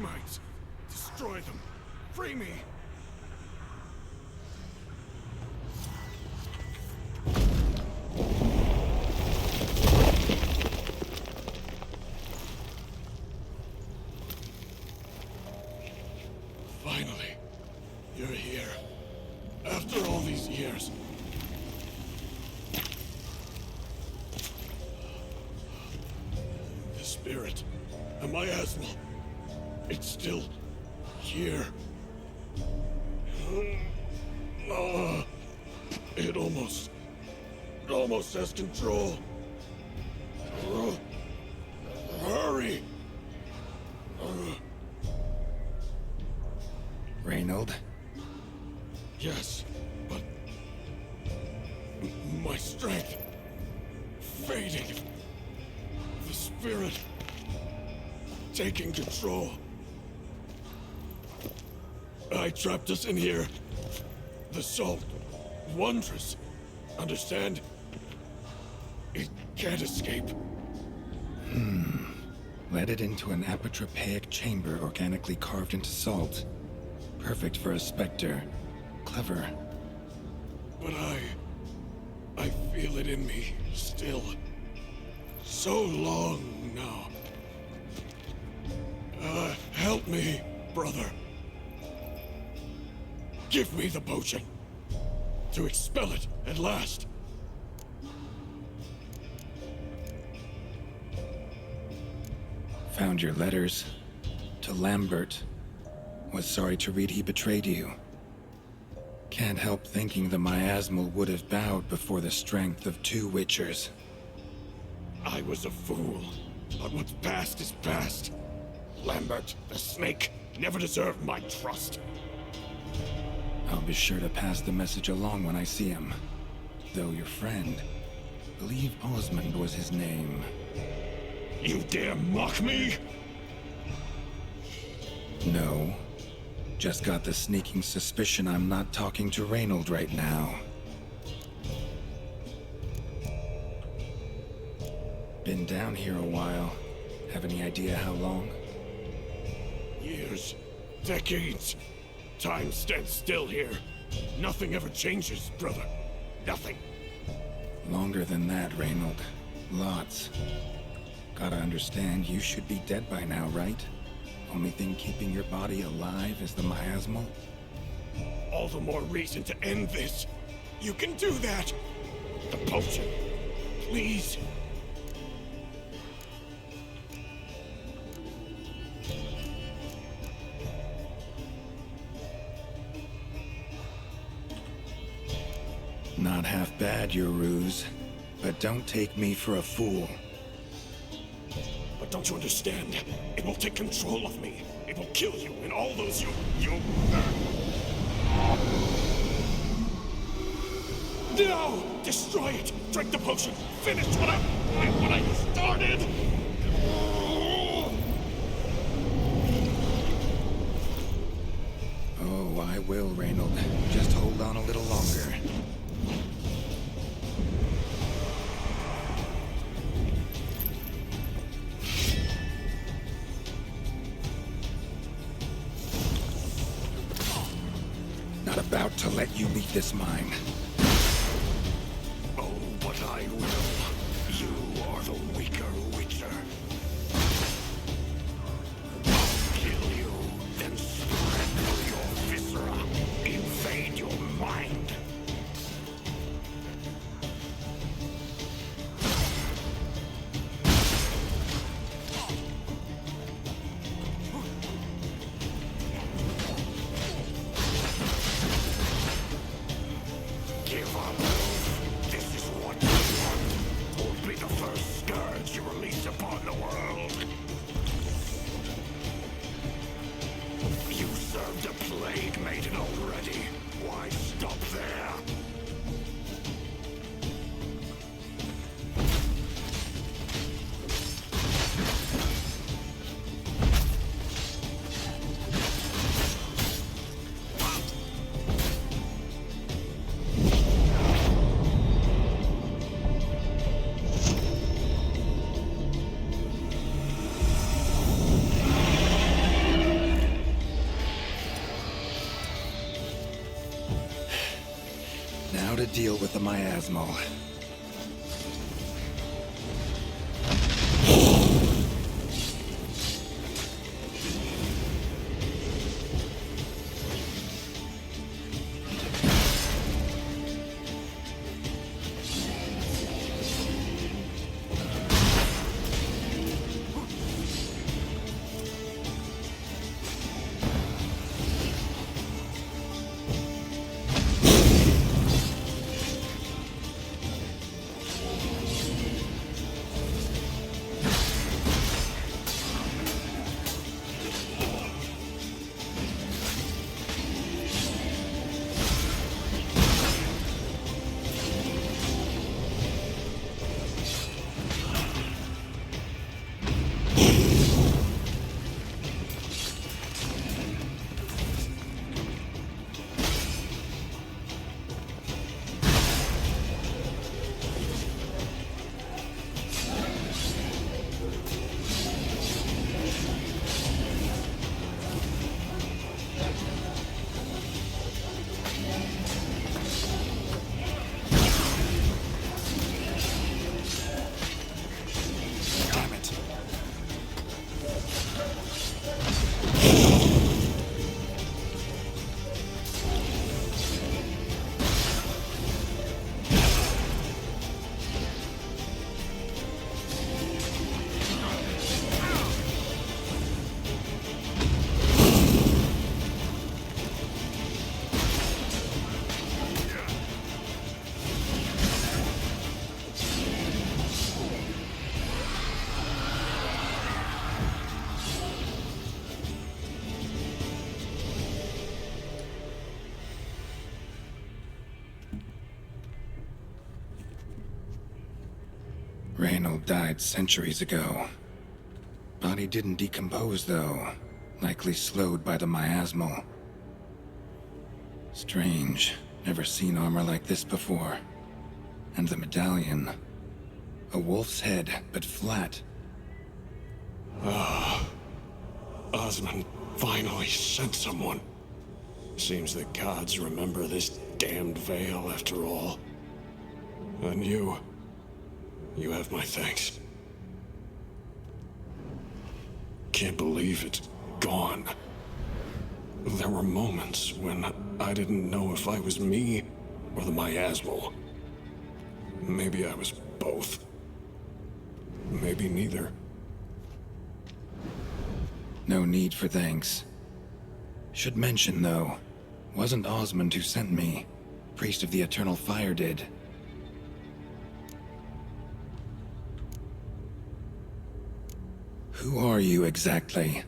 might. Destroy them. Free me. Finally, you're here. After all these years. The spirit, a miasma, it's still here. It almost has control. Hurry! Reynold? Yes, but my strength fading. The spirit taking control. I trapped us in here. The salt, wondrous. Understand? It can't escape. Led it into an apotropaic chamber organically carved into salt. Perfect for a specter. Clever. But I feel it in me still. So long now. Help me, brother. Give me the potion. To expel it at last. Found your letters. To Lambert. Was sorry to read he betrayed you. Can't help thinking the miasmal would have bowed before the strength of two witchers. I was a fool. But what's past is past. Lambert, the snake, never deserved my trust. I'll be sure to pass the message along when I see him. Though your friend, believe Osmond was his name. You dare mock me? No. Just got the sneaking suspicion I'm not talking to Reynold right now. Been down here a while. Have any idea how long? Years. Decades. Time stands still here. Nothing ever changes, brother. Nothing. Longer than that, Reynold. Lots. Gotta understand, you should be dead by now, right? Only thing keeping your body alive is the miasmal? All the more reason to end this. You can do that. The potion. Please. Not half bad, your ruse. But don't take me for a fool. But don't you understand? It will take control of me. It will kill you and all those you... No! Destroy it! Drink the potion! Finish what I started! Oh, I will, Reynold. Just hold on a little longer. Not about to let you leave this mine. Oh, but I will. You are the weaker witcher. I'll kill you, then spread through your viscera, invade your mind. Give up. This is what you want. Won't be the first scourge you release upon the world. You served a plague maiden already. Why stop there? how to deal with the miasmal. Reynold died centuries ago. Body didn't decompose, though. Likely slowed by the miasmal. Strange. Never seen armor like this before. And the medallion. A wolf's head, but flat. Osmond finally sent someone. Seems the gods remember this damned veil after all. And you have my thanks. Can't believe it's gone. There were moments when I didn't know if I was me or the miasmal. Maybe I was both. Maybe neither. No need for thanks. Should mention, though, wasn't Osmond who sent me. Priest of the Eternal Fire did. Who are you exactly?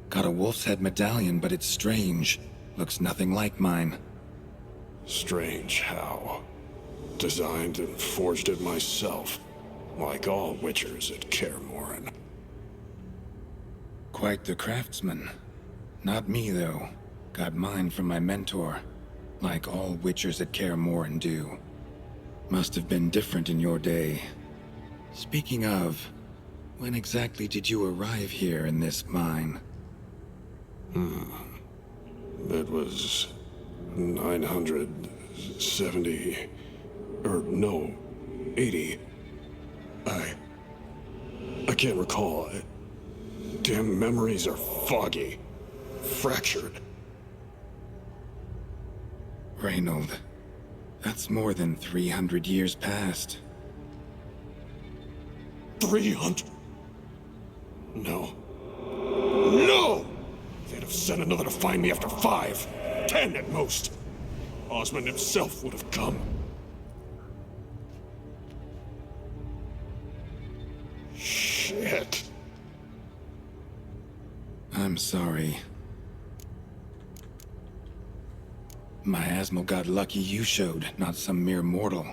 Got a wolf's head medallion, but it's strange. Looks nothing like mine. Strange how? Designed and forged it myself, like all witchers at Kaer Morhen. Quite the craftsman. Not me, though. Got mine from my mentor, like all witchers at Kaer Morhen do. Must have been different in your day. Speaking of, when exactly did you arrive here in this mine? It was 970... or no, 80. I can't recall. Damn memories are foggy. Fractured. Reynold, that's more than 300 years past. 300? No. No! They'd have sent another to find me after 5, 10 at most. Osmond himself would have come. Shit. I'm sorry. Miasmal got lucky you showed, not some mere mortal.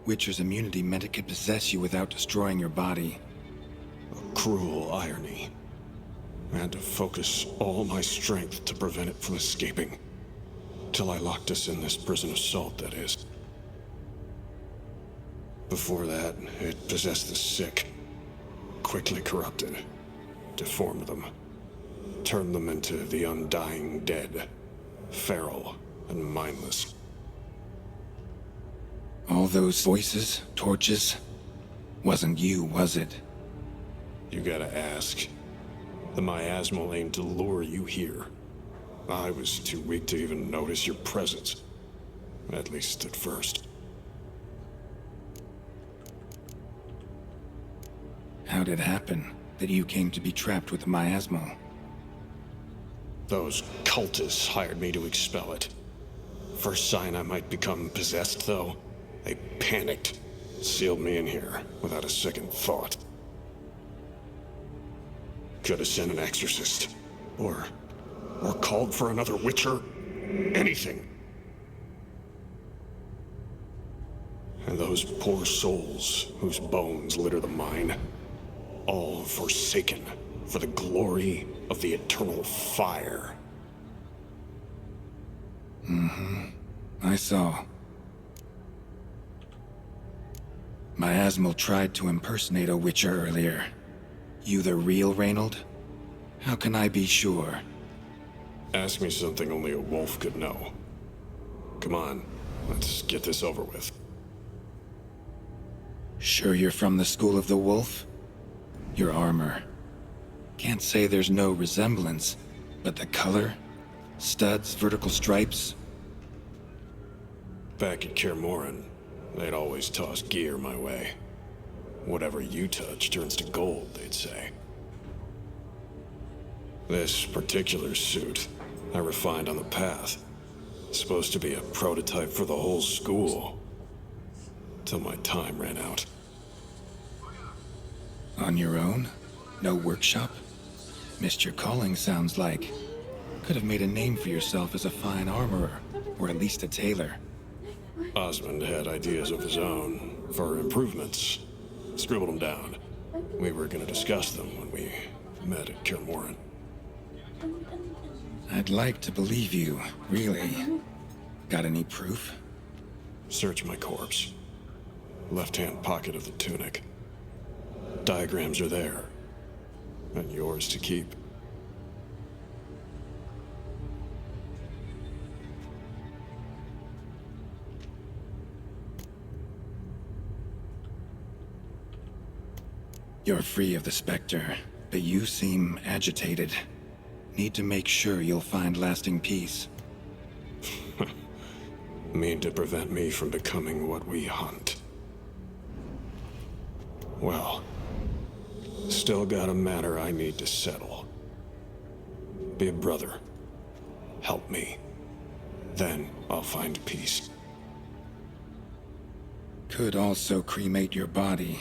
Witcher's immunity meant it could possess you without destroying your body. A cruel irony. I had to focus all my strength to prevent it from escaping. Till I locked us in this prison of salt, that is. Before that, it possessed the sick. Quickly corrupted. Deformed them. Turned them into the undying dead. Feral and mindless. All those voices, torches, wasn't you, was it? You gotta ask. The miasmal aimed to lure you here. I was too weak to even notice your presence. At least at first. How'd it happen that you came to be trapped with the miasmal? Those cultists hired me to expel it. First sign I might become possessed, though, they panicked. Sealed me in here without a second thought. Could have sent an exorcist. Or called for another witcher. Anything. And those poor souls whose bones litter the mine, all forsaken for the glory of the eternal fire. I saw. Miasmal tried to impersonate a witcher earlier. You the real Reynold? How can I be sure? Ask me something only a wolf could know. Come on, let's get this over with. Sure you're from the School of the Wolf? Your armor. Can't say there's no resemblance, but the color? Studs, vertical stripes? Back at Kaer they'd always toss gear my way. Whatever you touch turns to gold, they'd say. This particular suit, I refined on the path. Supposed to be a prototype for the whole school. Till my time ran out. On your own? No workshop? Missed your calling, sounds like. Could have made a name for yourself as a fine armorer, or at least a tailor. Osmond had ideas of his own for improvements. Scribbled them down. We were gonna discuss them when we met at Kaer. I'd like to believe you, really. Got any proof? Search my corpse. Left-hand pocket of the tunic. Diagrams are there. And yours to keep. You're free of the Spectre, but you seem agitated. Need to make sure you'll find lasting peace. Mean to prevent me from becoming what we hunt. Well, still got a matter I need to settle. Be a brother. Help me. Then I'll find peace. Could also cremate your body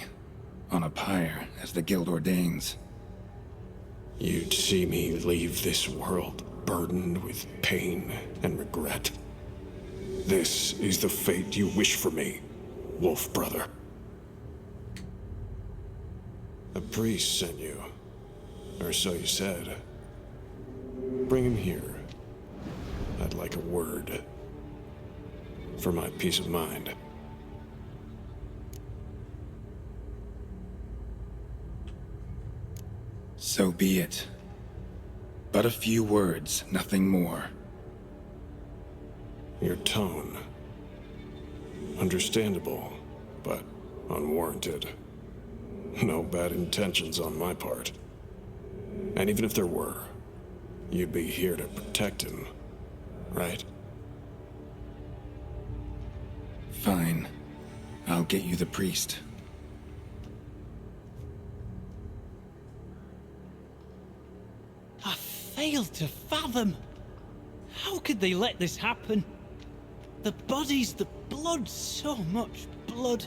on a pyre, as the guild ordains. You'd see me leave this world burdened with pain and regret. This is the fate you wish for me, Wolf Brother. A priest sent you, or so you said. Bring him here. I'd like a word. For my peace of mind. So be it. But a few words, nothing more. Your tone. Understandable, but unwarranted. No bad intentions on my part. And even if there were, you'd be here to protect him, right? Fine. I'll get you the priest. I failed to fathom. How could they let this happen? The bodies, the blood, so much blood.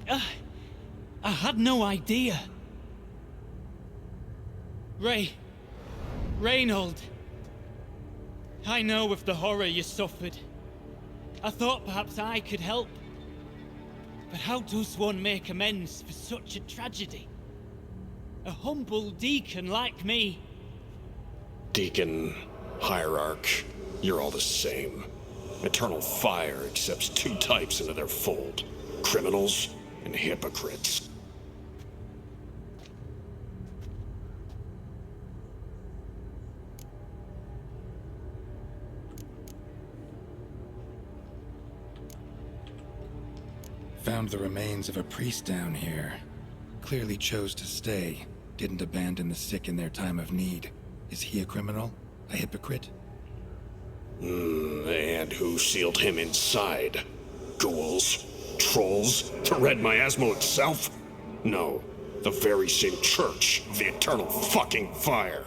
I had no idea. Reynold. I know of the horror you suffered. I thought perhaps I could help. But how does one make amends for such a tragedy? A humble deacon like me. Deacon, hierarch, you're all the same. Eternal fire accepts two types into their fold. Criminals and hypocrites. Found the remains of a priest down here. Clearly chose to stay. Didn't abandon the sick in their time of need. Is he a criminal? A hypocrite? And who sealed him inside? Ghouls? Trolls? The Red Miasma itself? No, the very same church of the eternal fucking fire.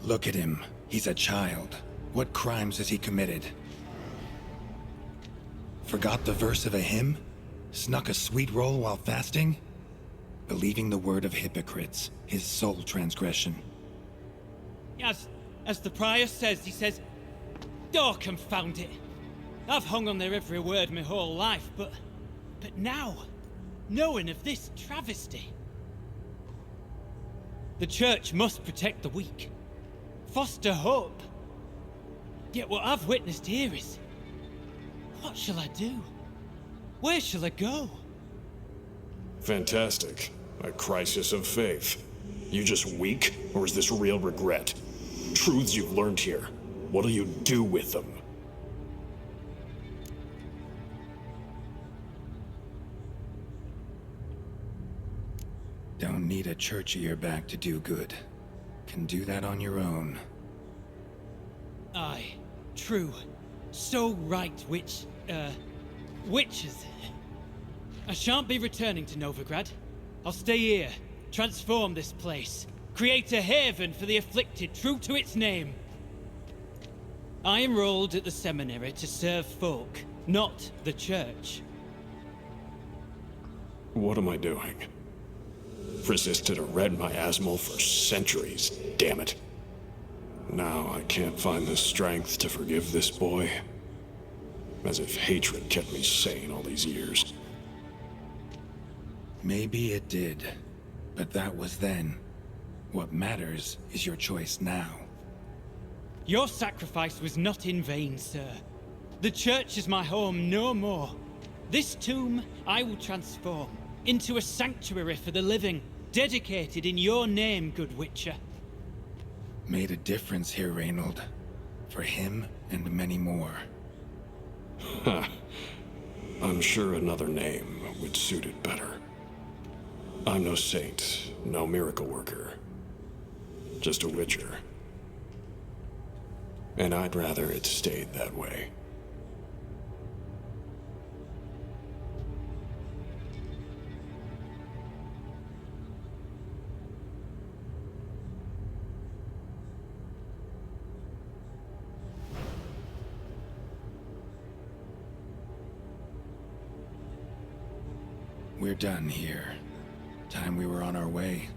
Look at him. He's a child. What crimes has he committed? Forgot the verse of a hymn? Snuck a sweet roll while fasting? Believing the word of hypocrites, his sole transgression. As the prior says, he says, "Oh, confound it. I've hung on their every word my whole life, but now, knowing of this travesty. The church must protect the weak, foster hope. Yet what I've witnessed here is, what shall I do? Where shall I go?" Fantastic. A crisis of faith. You just weak, or is this real regret? Truths you've learned here. What'll you do with them? Don't need a church at your back to do good. Can do that on your own. Aye, true. So right, witches. I shan't be returning to Novigrad. I'll stay here, transform this place, create a haven for the afflicted, true to its name. I enrolled at the seminary to serve folk, not the church. What am I doing? Resisted a red miasmal for centuries, damn it. Now I can't find the strength to forgive this boy. As if hatred kept me sane all these years. Maybe it did, but that was then. What matters is your choice now. Your sacrifice was not in vain, sir. The church is my home no more. This tomb I will transform into a sanctuary for the living, dedicated in your name, good Witcher. Made a difference here, Reynold. For him and many more. I'm sure another name would suit it better. I'm no saint, no miracle worker. Just a Witcher. And I'd rather it stayed that way. We're done here. Time we were on our way.